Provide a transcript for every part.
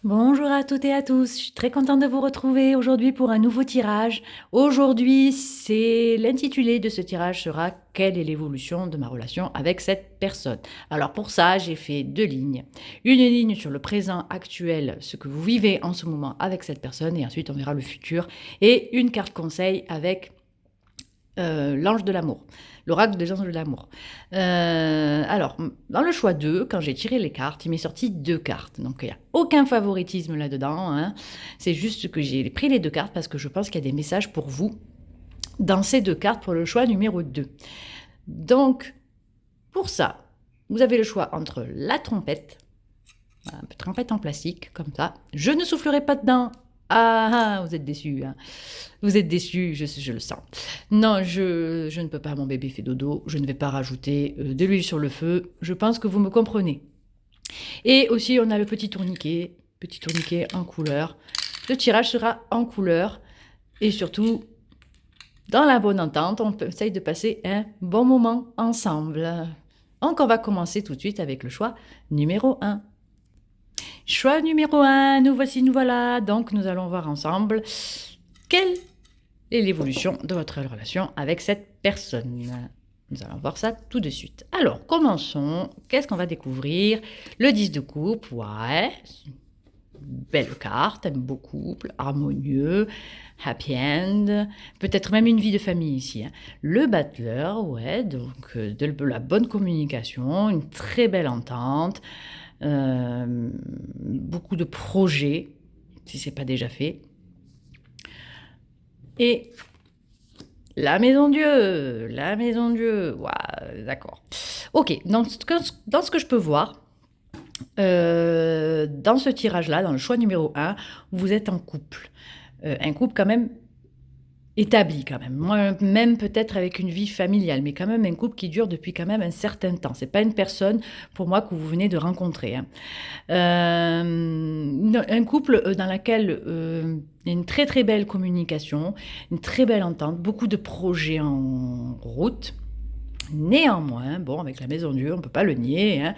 Bonjour à toutes et à tous, je suis très contente de vous retrouver aujourd'hui pour un nouveau tirage. Aujourd'hui, c'est l'intitulé de ce tirage sera quelle est l'évolution de ma relation avec cette personne. Alors pour ça, j'ai fait deux lignes. Une ligne sur le présent actuel, ce que vous vivez en ce moment avec cette personne, et ensuite on verra le futur. Et une carte conseil avec l'ange de l'amour, l'oracle des anges de l'amour. Alors, dans le choix 2, quand j'ai tiré les cartes, il m'est sorti deux cartes. Donc, il n'y a aucun favoritisme là-dedans, hein. C'est juste que j'ai pris les deux cartes parce que je pense qu'il y a des messages pour vous dans ces deux cartes pour le choix numéro 2. Donc, pour ça, vous avez le choix entre la trompette, voilà, une trompette en plastique, comme ça. Je ne soufflerai pas dedans. Ah, vous êtes déçus, hein. Vous êtes déçus, je le sens. Non, je ne peux pas, mon bébé fait dodo, je ne vais pas rajouter de l'huile sur le feu, je pense que vous me comprenez. Et aussi, on a le petit tourniquet en couleur. Le tirage sera en couleur, et surtout, dans la bonne entente, on essaye de passer un bon moment ensemble. Donc, on va commencer tout de suite avec le choix numéro 1. Choix numéro 1, nous voilà. Donc, nous allons voir ensemble quelle est l'évolution de votre relation avec cette personne. Nous allons voir ça tout de suite. Alors, commençons. Qu'est-ce qu'on va découvrir? Le 10 de coupe, ouais. Belle carte, un beau couple, harmonieux, happy end, peut-être même une vie de famille ici, hein. Le battleur, ouais, donc de la bonne communication, une très belle entente, beaucoup de projets, si ce n'est pas déjà fait. Et la maison Dieu, ouais, d'accord. Ok, dans ce que je peux voir, dans ce tirage-là, dans le choix numéro 1, vous êtes en couple. Un couple quand même établi quand même. Moi, même peut-être avec une vie familiale, mais quand même un couple qui dure depuis quand même un certain temps. C'est pas une personne, pour moi, que vous venez de rencontrer, hein. Un couple dans lequel il y a une très très belle communication, une très belle entente, beaucoup de projets en route. Néanmoins, bon, avec la maison Dieu, on ne peut pas le nier, hein,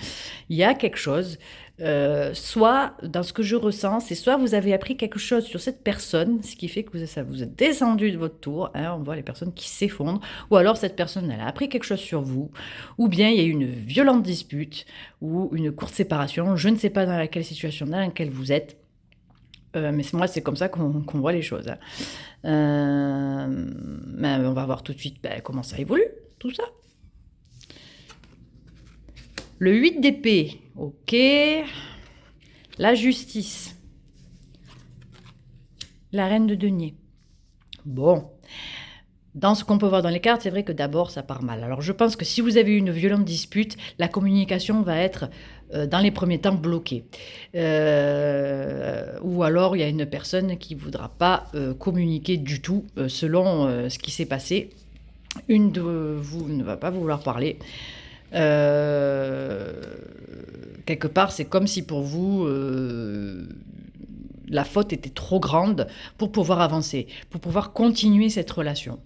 il y a quelque chose. Soit, dans ce que je ressens, c'est soit vous avez appris quelque chose sur cette personne, ce qui fait que ça vous êtes descendu de votre tour, hein, on voit les personnes qui s'effondrent, ou alors cette personne, elle a appris quelque chose sur vous, ou bien il y a eu une violente dispute, ou une courte séparation, je ne sais pas dans laquelle situation, dans laquelle vous êtes, mais moi, c'est comme ça qu'on voit les choses, hein. Mais on va voir tout de suite comment ça évolue, tout ça. Le 8 d'épée, ok. La justice. La reine de denier. Bon. Dans ce qu'on peut voir dans les cartes, c'est vrai que d'abord, ça part mal. Alors, je pense que si vous avez eu une violente dispute, la communication va être, dans les premiers temps, bloquée. Ou alors, il y a une personne qui ne voudra pas communiquer du tout selon ce qui s'est passé. Une de vous ne va pas vouloir parler. Quelque part, c'est comme si pour vous, la faute était trop grande pour pouvoir avancer, pour pouvoir continuer cette relation.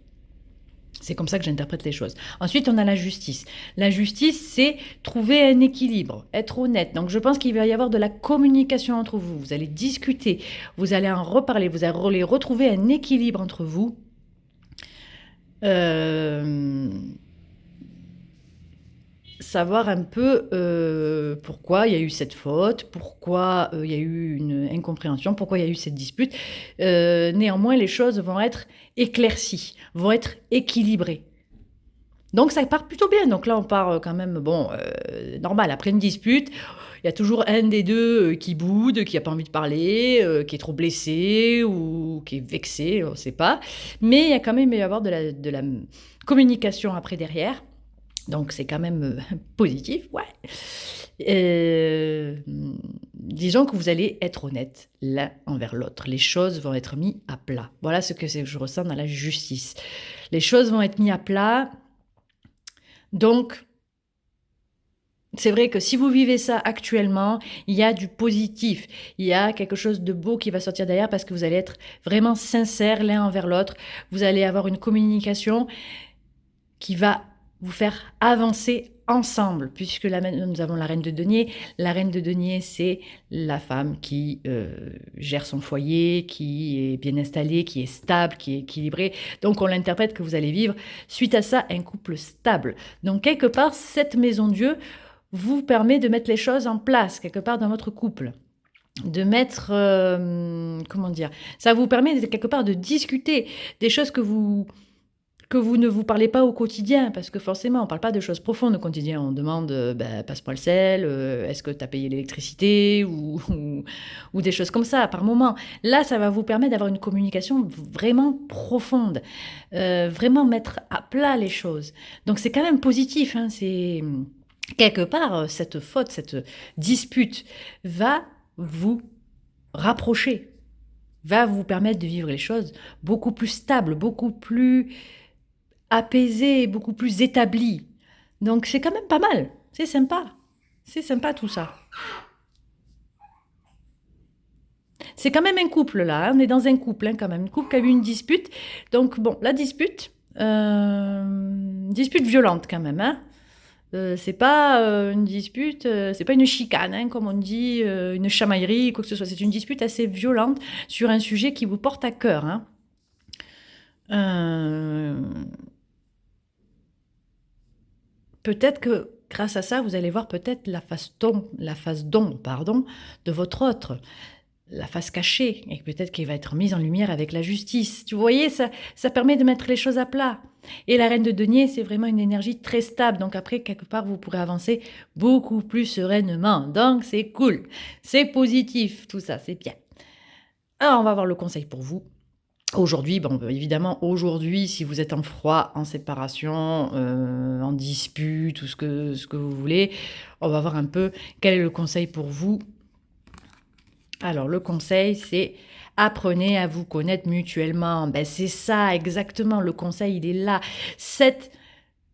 C'est comme ça que j'interprète les choses. Ensuite, on a la justice. La justice, c'est trouver un équilibre, être honnête. Donc, je pense qu'il va y avoir de la communication entre vous. Vous allez discuter, vous allez en reparler, vous allez retrouver un équilibre entre vous. Savoir un peu pourquoi il y a eu cette faute, pourquoi il y a eu une incompréhension, pourquoi il y a eu cette dispute. Néanmoins, les choses vont être éclaircies, vont être équilibrées. Donc ça part plutôt bien. Donc là, on part quand même, bon, normal. Après une dispute, il y a toujours un des deux qui boude, qui n'a pas envie de parler, qui est trop blessé ou qui est vexé, on ne sait pas. Mais il y a quand même il va y avoir de la communication après derrière. Donc c'est quand même positif, ouais. Disons que vous allez être honnête l'un envers l'autre. Les choses vont être mises à plat. Voilà ce que je ressens dans la justice. Les choses vont être mises à plat. Donc, c'est vrai que si vous vivez ça actuellement, il y a du positif. Il y a quelque chose de beau qui va sortir derrière parce que vous allez être vraiment sincères l'un envers l'autre. Vous allez avoir une communication qui va vous faire avancer ensemble, puisque là maintenant nous avons la reine de denier. La reine de denier, c'est la femme qui gère son foyer, qui est bien installée, qui est stable, qui est équilibrée. Donc on l'interprète que vous allez vivre, suite à ça, un couple stable. Donc quelque part, cette maison Dieu vous permet de mettre les choses en place, quelque part dans votre couple. De mettre, comment dire, ça vous permet quelque part de discuter des choses que vous ne vous parlez pas au quotidien, parce que forcément, on ne parle pas de choses profondes au quotidien. On demande, passe-moi le sel, est-ce que tu as payé l'électricité, ou des choses comme ça, par moment. Là, ça va vous permettre d'avoir une communication vraiment profonde, vraiment mettre à plat les choses. Donc, c'est quand même positif, hein, c'est... Quelque part, cette faute, cette dispute va vous rapprocher, va vous permettre de vivre les choses beaucoup plus stables, beaucoup plus apaisées, beaucoup plus établies. Donc c'est quand même pas mal, c'est sympa tout ça. C'est quand même un couple là, hein. On est dans un couple hein, quand même, un couple qui a eu une dispute. Donc bon, la dispute, dispute violente quand même, hein. C'est pas une dispute, c'est pas une chicane, hein, comme on dit, une chamaillerie, quoi que ce soit. C'est une dispute assez violente sur un sujet qui vous porte à cœur. Hein. Peut-être que grâce à ça, vous allez voir peut-être la face d'ombre, pardon, de votre autre, la face cachée, et peut-être qu'elle va être mise en lumière avec la justice. Tu voyez, ça permet de mettre les choses à plat. Et la reine de denier, c'est vraiment une énergie très stable. Donc après, quelque part, vous pourrez avancer beaucoup plus sereinement. Donc c'est cool, c'est positif, tout ça, c'est bien. Alors on va voir le conseil pour vous. Aujourd'hui, bon, évidemment, aujourd'hui, si vous êtes en froid, en séparation, en dispute, ou ce que vous voulez, on va voir un peu quel est le conseil pour vous. Alors, le conseil, c'est apprenez à vous connaître mutuellement. Ben, c'est ça, exactement. Le conseil, il est là. Cette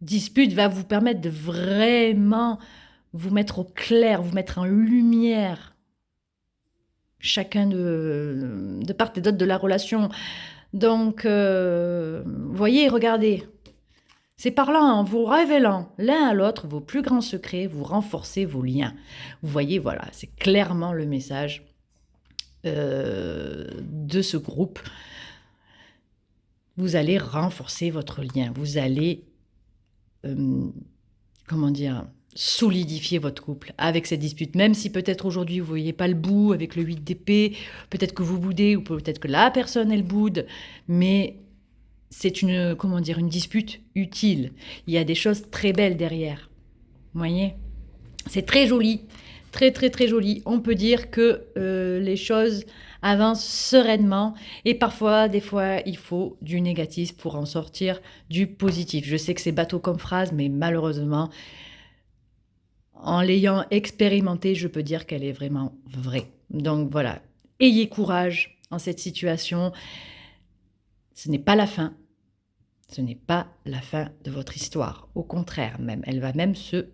dispute va vous permettre de vraiment vous mettre au clair, vous mettre en lumière, chacun de part et d'autre de la relation. Donc, voyez, regardez. C'est parlant, en vous révélant l'un à l'autre vos plus grands secrets, vous renforcez vos liens. Vous voyez, voilà, c'est clairement le message de ce groupe. Vous allez renforcer votre lien. Vous allez, comment dire, solidifier votre couple avec cette dispute. Même si peut-être aujourd'hui vous ne voyez pas le bout avec le 8 d'épée, peut-être que vous boudez ou peut-être que la personne elle boude, mais c'est une, comment dire, une dispute utile. Il y a des choses très belles derrière. Vous voyez ? C'est très joli, très très très joli. On peut dire que les choses avancent sereinement et parfois, des fois, il faut du négatif pour en sortir du positif. Je sais que c'est bateau comme phrase, mais malheureusement, en l'ayant expérimentée, je peux dire qu'elle est vraiment vraie. Donc voilà, ayez courage en cette situation. Ce n'est pas la fin. Ce n'est pas la fin de votre histoire. Au contraire, même, elle va même se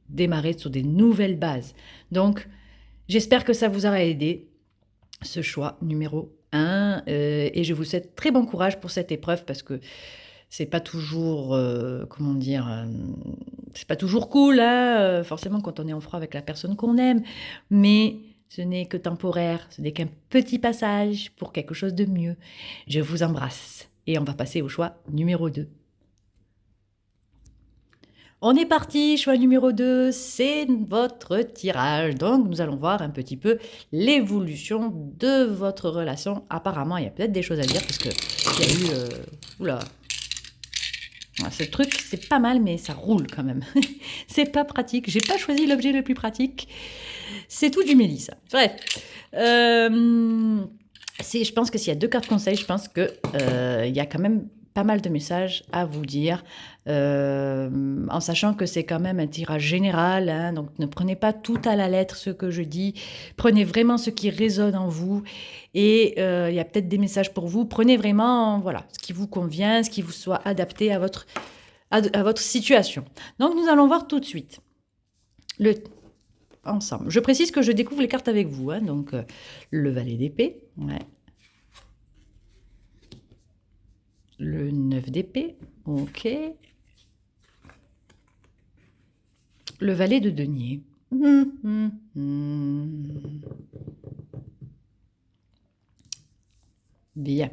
démarrer sur des nouvelles bases. Donc, j'espère que ça vous aura aidé, ce choix numéro 1. Et je vous souhaite très bon courage pour cette épreuve parce que c'est pas toujours, comment dire, c'est pas toujours cool, hein, forcément, quand on est en froid avec la personne qu'on aime. Mais ce n'est que temporaire, ce n'est qu'un petit passage pour quelque chose de mieux. Je vous embrasse. Et on va passer au choix numéro 2. On est parti, choix numéro 2, c'est votre tirage. Donc, nous allons voir un petit peu l'évolution de votre relation. Apparemment, il y a peut-être des choses à dire parce qu'il y a eu... oula. Ce truc, c'est pas mal, mais ça roule quand même. C'est pas pratique. J'ai pas choisi l'objet le plus pratique. C'est tout du Mélissa. Bref. Je pense que s'il y a 2 cartes conseils, je pense qu'il y a quand même pas mal de messages à vous dire, en sachant que c'est quand même un tirage général, hein, donc ne prenez pas tout à la lettre ce que je dis, prenez vraiment ce qui résonne en vous, et il y a peut-être des messages pour vous, prenez vraiment voilà, ce qui vous convient, ce qui vous soit adapté à votre situation. Donc nous allons voir tout de suite ensemble. Je précise que je découvre les cartes avec vous, hein, donc le valet d'épée, ouais. Le 9 d'épée, ok. Le valet de denier. Bien.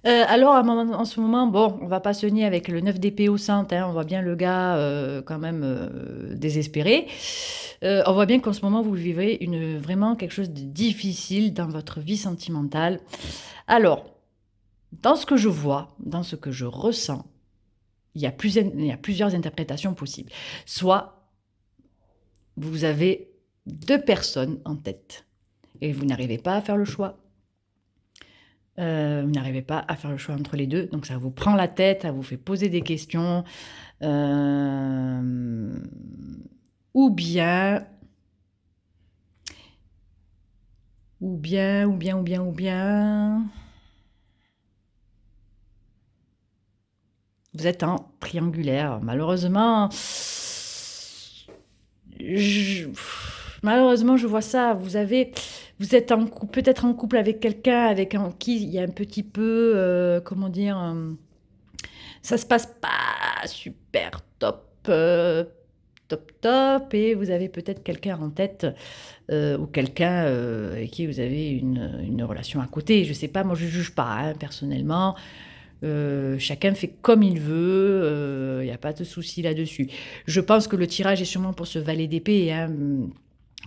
Alors, en ce moment, bon, on va pas se nier avec le 9 d'épée au centre, hein, on voit bien le gars quand même désespéré. On voit bien qu'en ce moment, vous vivez vraiment quelque chose de difficile dans votre vie sentimentale. Alors, dans ce que je vois, dans ce que je ressens, il y a plusieurs interprétations possibles. Soit vous avez deux personnes en tête et vous n'arrivez pas à faire le choix. Vous n'arrivez pas à faire le choix entre les deux, donc ça vous prend la tête, ça vous fait poser des questions. Ou bien, vous êtes en triangulaire. Malheureusement, je vois ça. Vous êtes peut-être en couple avec quelqu'un avec qui il y a un petit peu, comment dire, ça se passe pas super top, et vous avez peut-être quelqu'un en tête ou quelqu'un avec qui vous avez une relation à côté. Je sais pas, moi je juge pas, hein, personnellement. Chacun fait comme il veut, il n'y a pas de souci là-dessus. Je pense que le tirage est sûrement pour ce valet d'épée, hein,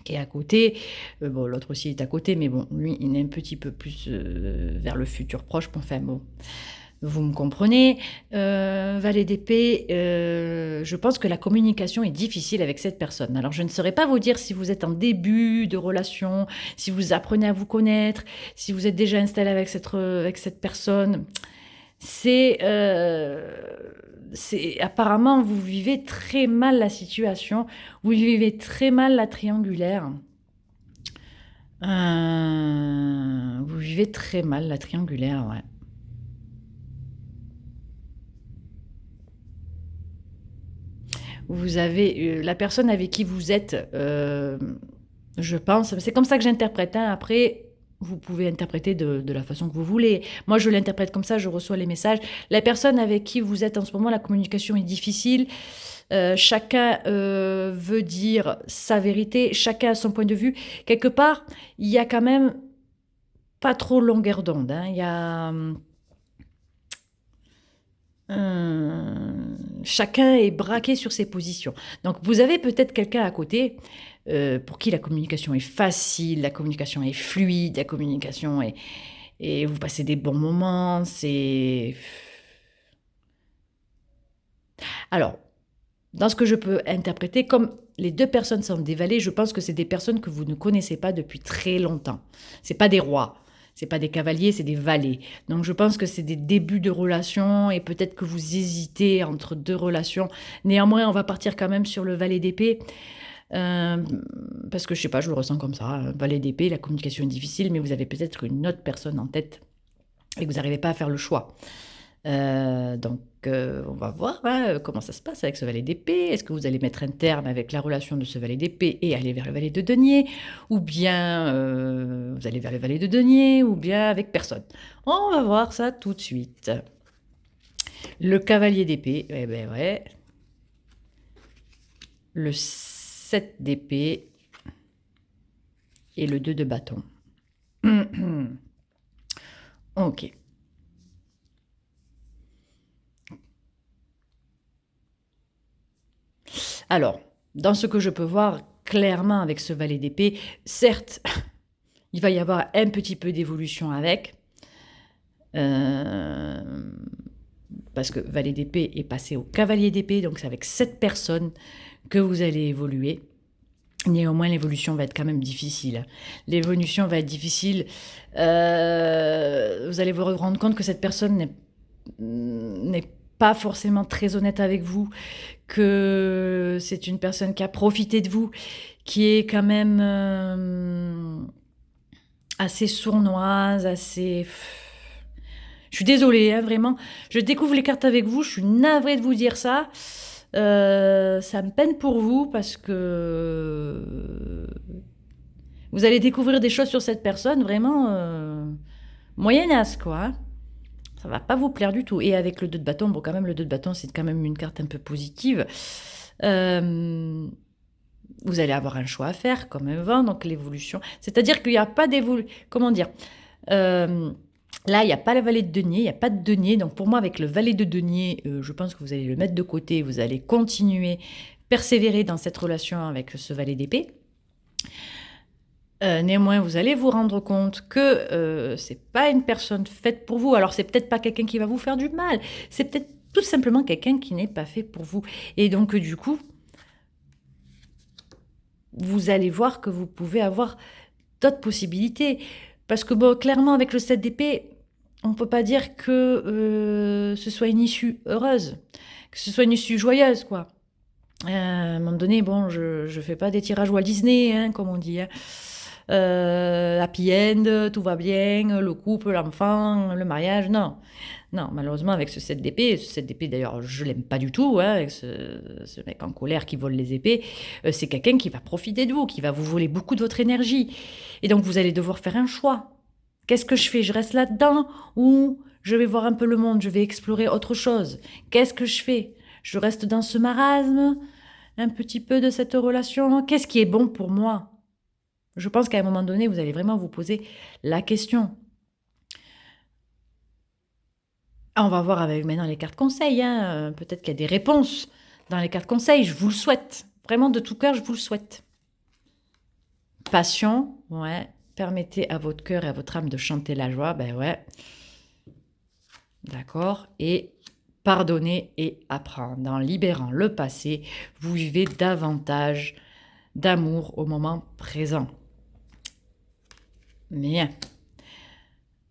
qui est à côté. Bon, l'autre aussi est à côté, mais bon, lui, il est un petit peu plus vers le futur proche. Enfin bon, vous me comprenez. Valet d'épée, je pense que la communication est difficile avec cette personne. Alors, je ne saurais pas vous dire si vous êtes en début de relation, si vous apprenez à vous connaître, si vous êtes déjà installé avec cette personne. Apparemment, vous vivez très mal la situation, vous vivez très mal la triangulaire. Vous vivez très mal la triangulaire, ouais. Vous avez la personne avec qui vous êtes, je pense, c'est comme ça que j'interprète, hein. Après, vous pouvez interpréter de la façon que vous voulez. Moi, je l'interprète comme ça, je reçois les messages. La personne avec qui vous êtes en ce moment, la communication est difficile. Chacun veut dire sa vérité, chacun a son point de vue. Quelque part, il y a quand même pas trop longueur d'onde, hein. Il y a... chacun est braqué sur ses positions. Donc, vous avez peut-être quelqu'un à côté pour qui la communication est facile, la communication est fluide, la communication est... Et vous passez des bons moments, c'est... Alors, dans ce que je peux interpréter, comme les deux personnes sont des valets, je pense que c'est des personnes que vous ne connaissez pas depuis très longtemps. C'est pas des rois. C'est pas des cavaliers, c'est des valets. Donc je pense que c'est des débuts de relations et peut-être que vous hésitez entre deux relations. Néanmoins, on va partir quand même sur le valet d'épée. Parce que je sais pas, je le ressens comme ça. Valet d'épée, la communication est difficile, mais vous avez peut-être une autre personne en tête et que vous n'arrivez pas à faire le choix. Donc, on va voir, hein, comment ça se passe avec ce valet d'épée. Est-ce que vous allez mettre un terme avec la relation de ce valet d'épée et aller vers le valet de denier, ou bien vous allez vers le valet de denier, ou bien avec personne. On va voir ça tout de suite. Le cavalier d'épée, eh ben ouais. Le 7 d'épée et le 2 de bâton. Ok. Alors, dans ce que je peux voir clairement avec ce valet d'épée, certes, il va y avoir un petit peu d'évolution avec, parce que valet d'épée est passé au cavalier d'épée, donc c'est avec cette personne que vous allez évoluer. Néanmoins, l'évolution va être quand même difficile. L'évolution va être difficile. Vous allez vous rendre compte que cette personne n'est pas forcément très honnête avec vous, que c'est une personne qui a profité de vous, qui est quand même assez sournoise, assez... Je suis désolée, hein, vraiment. Je découvre les cartes avec vous, je suis navrée de vous dire ça. Ça me peine pour vous parce que vous allez découvrir des choses sur cette personne vraiment moyennasse, quoi. Hein. Ça va pas vous plaire du tout. Et avec le 2 de bâton, bon, quand même, le 2 de bâton, c'est quand même une carte un peu positive. Vous allez avoir un choix à faire, comme un vent, donc l'évolution. C'est-à-dire qu'il n'y a pas d'évolution. Comment dire Là, il n'y a pas la vallée de denier, il n'y a pas de denier. Donc pour moi, avec le valet de denier, je pense que vous allez le mettre de côté, vous allez continuer, persévérer dans cette relation avec ce valet d'épée. Néanmoins, vous allez vous rendre compte que c'est pas une personne faite pour vous. Alors, c'est peut-être pas quelqu'un qui va vous faire du mal. C'est peut-être tout simplement quelqu'un qui n'est pas fait pour vous. Et donc, du coup, vous allez voir que vous pouvez avoir d'autres possibilités. Parce que, bon, clairement, avec le 7 d'épée, on ne peut pas dire que ce soit une issue heureuse, que ce soit une issue joyeuse, quoi. À un moment donné, bon, je ne fais pas des tirages Walt Disney, hein, comme on dit. Hein. Happy end, tout va bien, le couple, l'enfant, le mariage, non. Non, malheureusement, avec ce 7 d'épée, d'ailleurs, je l'aime pas du tout, hein, avec ce mec en colère qui vole les épées, c'est quelqu'un qui va profiter de vous, qui va vous voler beaucoup de votre énergie. Et donc, vous allez devoir faire un choix. Qu'est-ce que je fais? Je reste là-dedans ou je vais voir un peu le monde, je vais explorer autre chose? Qu'est-ce que je fais? Je reste dans ce marasme, un petit peu de cette relation? Qu'est-ce qui est bon pour moi? Je pense qu'à un moment donné, vous allez vraiment vous poser la question. On va voir avec maintenant les cartes conseils. Hein. Peut-être qu'il y a des réponses dans les cartes conseils. Je vous le souhaite. Vraiment, de tout cœur, je vous le souhaite. Passion, ouais. Permettez à votre cœur et à votre âme de chanter la joie. Ben ouais. D'accord. Et pardonner et apprendre. En libérant le passé, vous vivez davantage d'amour au moment présent. Bien.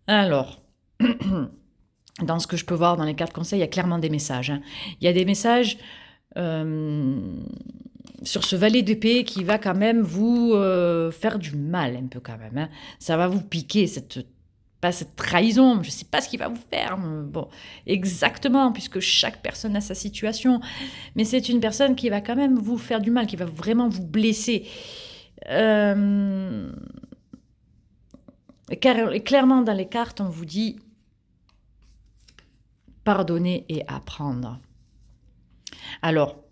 Alors, dans ce que je peux voir dans les cartes conseils, il y a clairement des messages. Hein. Il y a des messages sur ce valet d'épée qui va quand même vous faire du mal un peu quand même. Hein. Ça va vous piquer, pas cette trahison, je ne sais pas ce qu'il va vous faire. Bon, exactement, puisque chaque personne a sa situation. Mais c'est une personne qui va quand même vous faire du mal, qui va vraiment vous blesser. Clairement, dans les cartes, on vous dit pardonner et apprendre. Alors,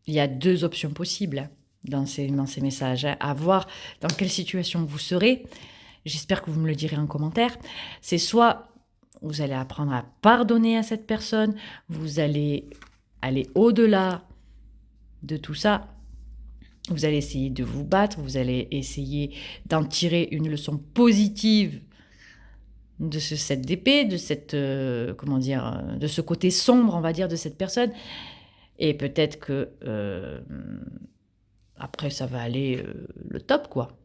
il y a deux options possibles dans ces messages. Hein. À voir dans quelle situation vous serez. J'espère que vous me le direz en commentaire. C'est soit vous allez apprendre à pardonner à cette personne, vous allez aller au-delà de tout ça. Vous allez essayer de vous battre, vous allez essayer d'en tirer une leçon positive de ce 7 d'épée, de cette de ce côté sombre, on va dire, de cette personne. Et peut-être que après, ça va aller le top, quoi.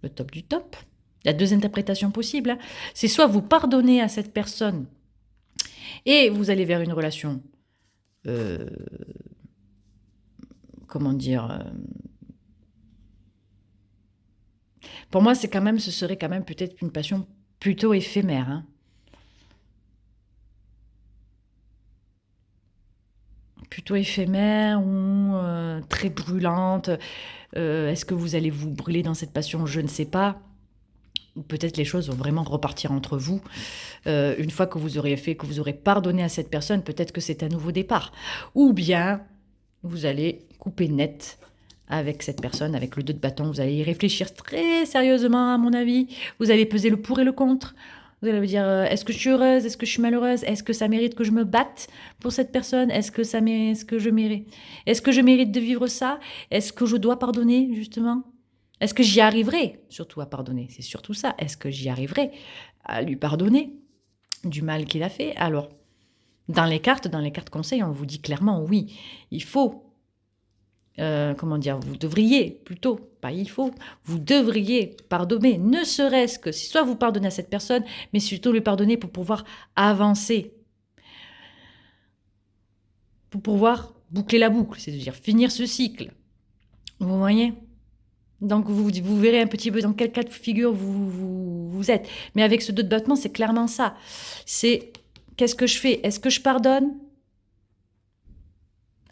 Le top du top. Il y a deux interprétations possibles. Hein. C'est soit vous pardonnez à cette personne et vous allez vers une relation, pour moi, ce serait quand même peut-être une passion plutôt éphémère. Hein. Plutôt éphémère ou très brûlante. Est-ce que vous allez vous brûler dans cette passion? Je ne sais pas. Ou peut-être les choses vont vraiment repartir entre vous. Une fois que vous aurez fait, que vous aurez pardonné à cette personne, peut-être que c'est un nouveau départ. Ou bien, vous allez couper net avec cette personne, avec le 2 de bâton. Vous allez y réfléchir très sérieusement, à mon avis. Vous allez peser le pour et le contre. Vous allez vous dire, est-ce que je suis heureuse? Est-ce que je suis malheureuse? Est-ce que ça mérite que je me batte pour cette personne? Est-ce que je mérite? Est-ce que je mérite de vivre ça? Est-ce que je dois pardonner, justement? Est-ce que j'y arriverai, surtout à pardonner? C'est surtout ça. Est-ce que j'y arriverai à lui pardonner du mal qu'il a fait? Alors, dans les cartes conseils, on vous dit clairement, oui, il faut, vous devriez, plutôt, pas il faut, vous devriez pardonner, ne serait-ce que, si soit vous pardonnez à cette personne, mais surtout lui pardonner pour pouvoir avancer, pour pouvoir boucler la boucle, c'est-à-dire finir ce cycle. Vous voyez? Donc, vous verrez un petit peu dans quel cas de figure vous êtes. Mais avec ce 2 de battement, c'est clairement ça. C'est, qu'est-ce que je fais? Est-ce que je pardonne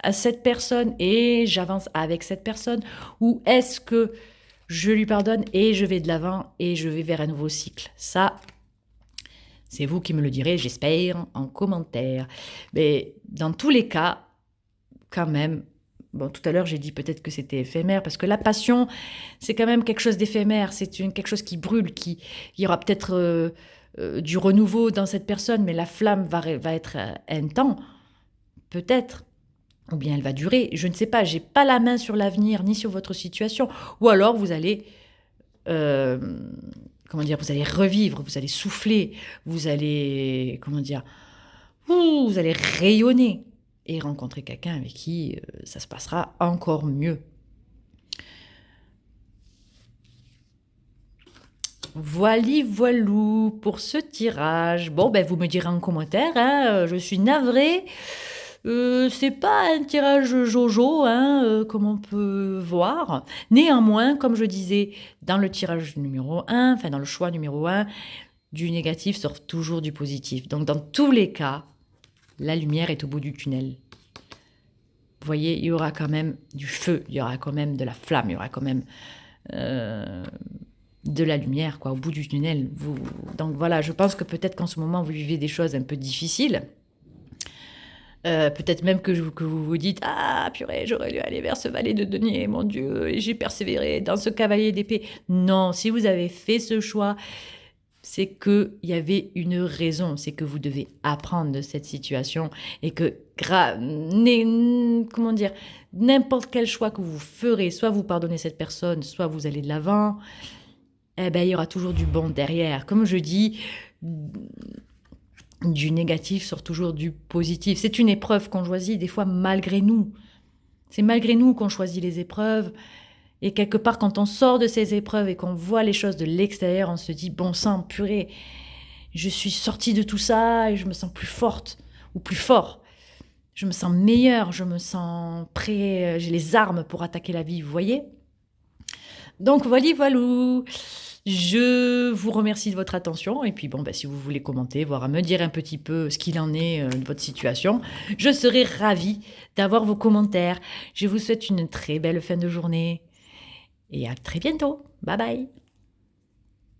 à cette personne et j'avance avec cette personne? Ou est-ce que je lui pardonne et je vais de l'avant et je vais vers un nouveau cycle? Ça, c'est vous qui me le direz, j'espère, en commentaire. Mais dans tous les cas, quand même, bon, tout à l'heure, j'ai dit peut-être que c'était éphémère, parce que la passion, c'est quand même quelque chose d'éphémère, c'est quelque chose qui brûle, il y aura peut-être du renouveau dans cette personne, mais la flamme va être un temps, peut-être, ou bien elle va durer, je ne sais pas, j'ai pas la main sur l'avenir, ni sur votre situation, ou alors vous allez, euh, comment dire, vous allez revivre, vous allez souffler, vous allez, comment dire, vous allez rayonner et rencontrer quelqu'un avec qui ça se passera encore mieux. Voilou pour ce tirage. Bon, ben vous me direz en commentaire, hein, je suis navrée. C'est pas un tirage Jojo, hein, comme on peut voir. Néanmoins, comme je disais, dans le tirage numéro 1, enfin dans le choix numéro 1, du négatif sort toujours du positif. Donc dans tous les cas, la lumière est au bout du tunnel. Vous voyez, il y aura quand même du feu, il y aura quand même de la flamme, il y aura quand même de la lumière, quoi, au bout du tunnel. Donc voilà, je pense que peut-être qu'en ce moment, vous vivez des choses un peu difficiles. Peut-être même que vous vous dites « Ah, purée, j'aurais dû aller vers ce valet de denier, mon Dieu, et j'ai persévéré dans ce cavalier d'épée. » Non, si vous avez fait ce choix, c'est qu'il y avait une raison, c'est que vous devez apprendre de cette situation et que, comment dire, n'importe quel choix que vous ferez, soit vous pardonnez cette personne, soit vous allez de l'avant, eh ben, il y aura toujours du bon derrière. Comme je dis, du négatif sort toujours du positif. C'est une épreuve qu'on choisit des fois malgré nous. C'est malgré nous qu'on choisit les épreuves. Et quelque part, quand on sort de ces épreuves et qu'on voit les choses de l'extérieur, on se dit, bon sang, purée, je suis sortie de tout ça et je me sens plus forte ou plus fort. Je me sens meilleure, je me sens prêt, j'ai les armes pour attaquer la vie, vous voyez ? Donc voilà. Je vous remercie de votre attention et puis bon, si vous voulez commenter, voire à me dire un petit peu ce qu'il en est de votre situation, je serai ravie d'avoir vos commentaires. Je vous souhaite une très belle fin de journée. Et à très bientôt. Bye bye.